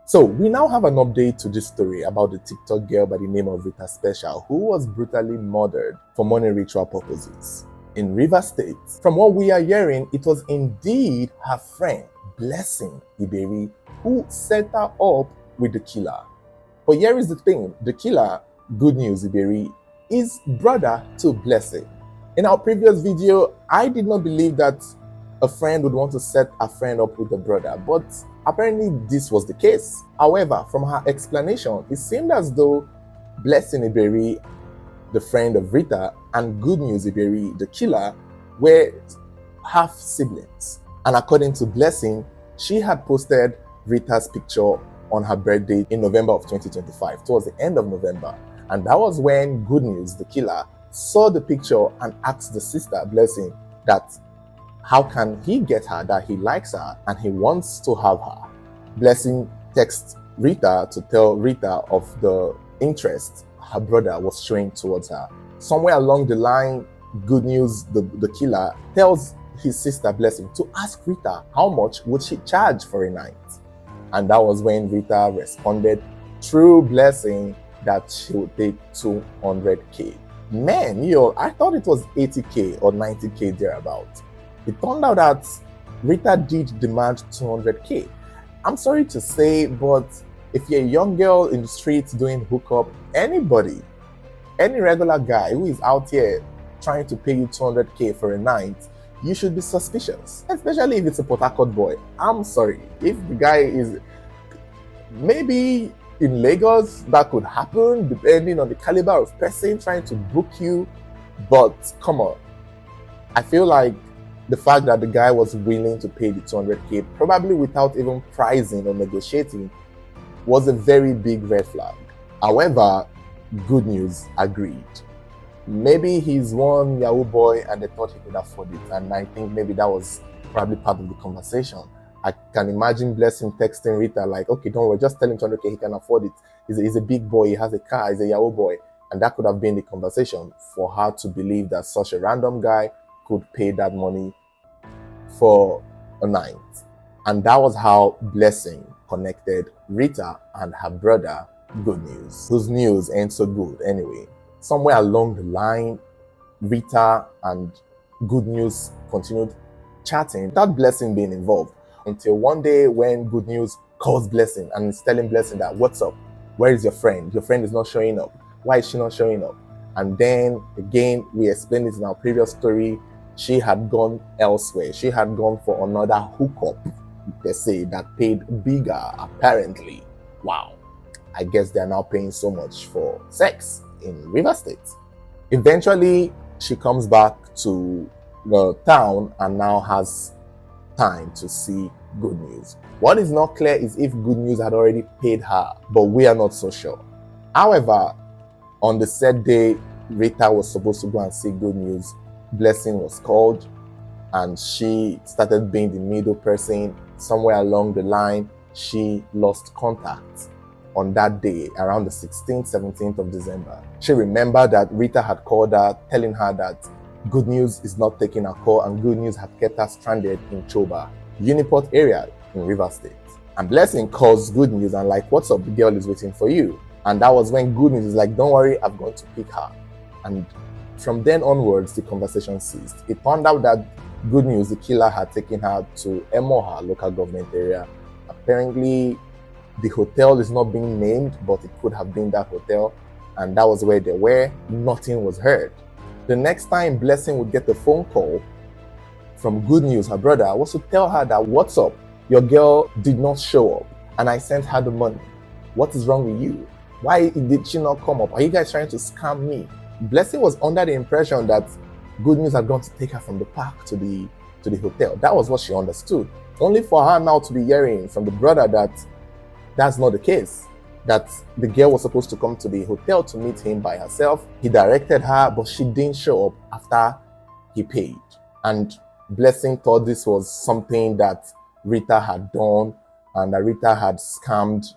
So we now have an update to this story about the TikTok girl by the name of Rita Special, who was brutally murdered for money ritual purposes in Rivers State. From what we are hearing, it was indeed her friend, Blessing Iberi, who set her up with the killer. But here is the thing, the killer, Good News Iberi, is brother to Blessing. In our previous video, I did not believe that a friend would want to set a friend up with a brother, but apparently this was the case. However, from her explanation, it seemed as though Blessing Iberi, the friend of Rita, and Good News Iberi, the killer, were half siblings. And according to Blessing, she had posted Rita's picture on her birthday in November of 2025, towards the end of November. And that was when Good News, the killer, saw the picture and asked the sister, Blessing, that how can he get her, that he likes her and he wants to have her. Blessing texts Rita to tell Rita of the interest her brother was showing towards her. Somewhere along the line, Good News, the killer, tells his sister Blessing to ask Rita how much would she charge for a night. And that was when Rita responded through Blessing that she would take 200K. Man, I thought it was 80K or 90K thereabout. It turned out that Rita did demand 200K. I'm sorry to say, but if you're a young girl in the streets doing hookup, anybody, any regular guy who is out here trying to pay you 200K for a night, you should be suspicious, especially if it's a Port Harcourt boy. I'm sorry, if the guy is maybe in Lagos, that could happen depending on the caliber of person trying to book you, but come on. I feel like the fact that the guy was willing to pay the 200K, probably without even pricing or negotiating, was a very big red flag. However, Good News agreed. Maybe he's one Yahoo boy and they thought he could afford it, and I think maybe that was probably part of the conversation. I can imagine Blessing texting Rita like, okay, don't worry, just tell him 200K, he can afford it. He's a big boy, he has a car, he's a Yahoo boy. And that could have been the conversation for her to believe that such a random guy could pay that money for a night. And that was how Blessing connected Rita and her brother, Good News, whose news ain't so good anyway. Somewhere along the line, Rita and Good News continued chatting without Blessing being involved, until one day when Good News calls Blessing and is telling Blessing that, what's up? Where is your friend? Your friend is not showing up. Why is she not showing up? And then again, we explained it in our previous story, she had gone elsewhere. She had gone for another hookup, they say, that paid bigger, apparently. Wow. I guess they're now paying so much for sex in Rivers State. Eventually, she comes back to the town and now has time to see Good News. What is not clear is if Good News had already paid her, but we are not so sure. However, on the said day, Rita was supposed to go and see Good News. Blessing was called and she started being the middle person. Somewhere along the line, she lost contact on that day, around the 16th, 17th of December. She remembered that Rita had called her, telling her that Good News is not taking her call, and Good News had kept her stranded in Choba, Uniport area in Rivers State. And Blessing calls Good News and like, what's up, the girl is waiting for you. And that was when Good News is like, don't worry, I'm going to pick her. And from then onwards, the conversation ceased. It turned out that Good News, the killer, had taken her to Emoha local government area. Apparently, the hotel is not being named, but it could have been that hotel. And that was where they were. Nothing was heard. The next time Blessing would get a phone call from Good News, her brother, was to tell her that, what's up? Your girl did not show up and I sent her the money. What is wrong with you? Why did she not come up? Are you guys trying to scam me? Blessing was under the impression that Good News had gone to take her from the park to the hotel. That was what she understood. Only for her now to be hearing from the brother that that's not the case. That the girl was supposed to come to the hotel to meet him by herself. He directed her, but she didn't show up after he paid. And Blessing thought this was something that Rita had done and that Rita had scammed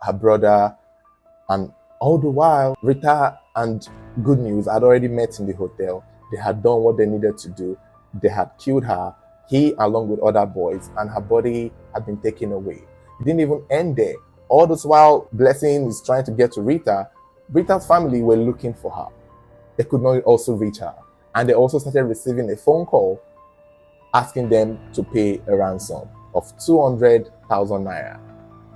her brother. And all the while, Rita and Good News had already met in the hotel. They had done what they needed to do. They had killed her, he along with other boys, and her body had been taken away. It didn't even end there. All this while Blessing is trying to get to Rita, Rita's family were looking for her. They could not also reach her. And they also started receiving a phone call asking them to pay a ransom of 200,000 naira,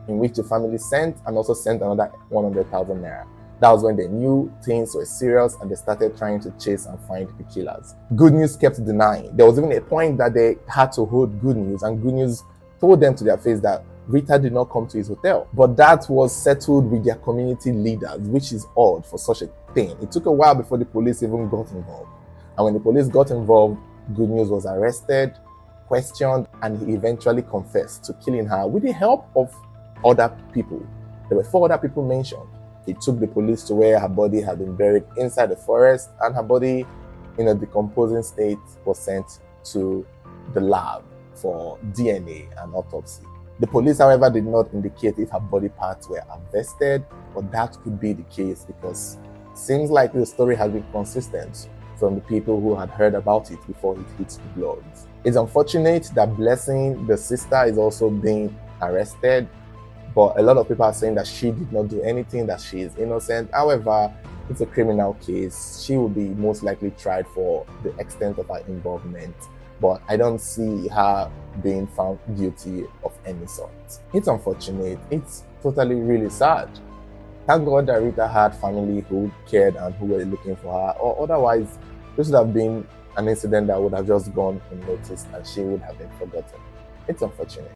in which the family sent and also sent another 100,000 naira. That was when they knew things were serious and they started trying to chase and find the killers. Good News kept denying. There was even a point that they had to hold Good News, and Good News told them to their face that Rita did not come to his hotel. But that was settled with their community leaders, which is odd for such a thing. It took a while before the police even got involved. And when the police got involved, Good News was arrested, questioned, and he eventually confessed to killing her with the help of other people. There were 4 other people mentioned. He took the police to where her body had been buried inside the forest, and her body, in a decomposing state, was sent to the lab for DNA and autopsy. The police, however, did not indicate if her body parts were harvested, but that could be the case because it seems like the story has been consistent from the people who had heard about it before it hit the blogs. It's unfortunate that Blessing, the sister, is also being arrested, but a lot of people are saying that she did not do anything, that she is innocent. However, it's a criminal case. She will be most likely tried for the extent of her involvement, but I don't see her being found guilty of any sort. It's unfortunate. It's totally really sad. Thank God that Rita had family who cared and who were looking for her, or otherwise this would have been an incident that would have just gone unnoticed and she would have been forgotten. It's unfortunate.